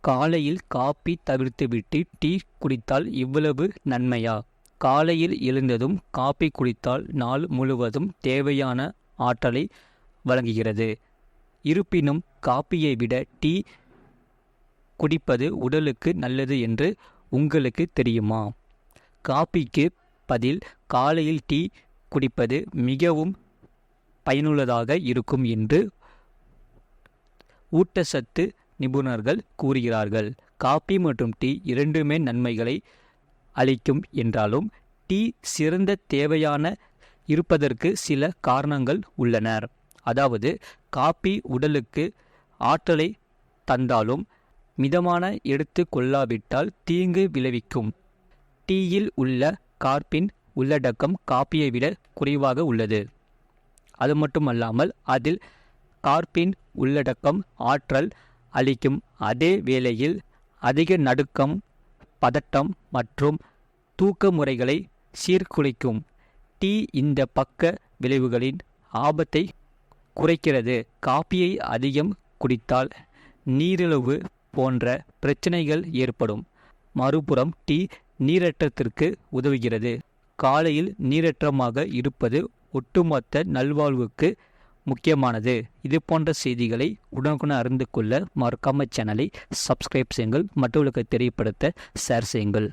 காலையில் coffee தவிர்த்துவிட்டு tea குடித்தால் இவ்வளவு நன்மையா? காலையில் எழுந்ததும் காபி குடித்தால் நாள் முழுவதும் தேவையான ஆற்றலை வழங்குகிறது. இருப்பினும் காபியை விட டீ குடிப்பது உடலுக்கு நல்லது என்று உங்களுக்கு தெரியுமா? காபிக்கு பதில் காலையில் டீ குடிப்பது மிகவும் பயனுள்ளதாக இருக்கும் என்று ஊட்டச்சத்து நிபுணர்கள் கூறுகிறார்கள். காபி மற்றும் டீ இரண்டுமே நன்மைகளை அளிக்கும் என்றாலும் டீ சிறந்த தேவையான இருப்பதற்கு சில காரணங்கள் உள்ளன. அதாவது காபி உடலுக்கு ஆற்றலை தந்தாலும் மிதமான எடுத்து கொள்ளாவிட்டால் தீங்கு விளைவிக்கும். டீயில் உள்ள கார்பின் உள்ளடக்கம் காபியை விட குறைவாக உள்ளது. அது மட்டுமல்லாமல் அதில் கார்பின் உள்ளடக்கம் ஆற்றல் அளிக்கும் அதே வேளையில் அதிக நடுக்கம், பதட்டம் மற்றும் தூக்க முறைகளை சீர்குலைக்கும். டீ இந்த பக்க விளைவுகளின் ஆபத்தை குறைக்கிறது. காபியை அதிகம் குடித்தால் நீரிழிவு போன்ற பிரச்சனைகள் ஏற்படும். மறுபுறம் டீ நீரேற்றத்திற்கு உதவுகிறது. காலையில் நீரேற்றமாக இருப்பது ஒட்டுமொத்த நல்வாழ்வுக்கு முக்கியமானது. இது போன்ற செய்திகளை உடனுக்குடன் அறிந்து கொள்ள மறக்காம சேனலை சப்ஸ்கிரைப் செய்யுங்கள். மற்றவர்களுக்கு தெரியப்படுத்த ஷேர் செய்யுங்கள்.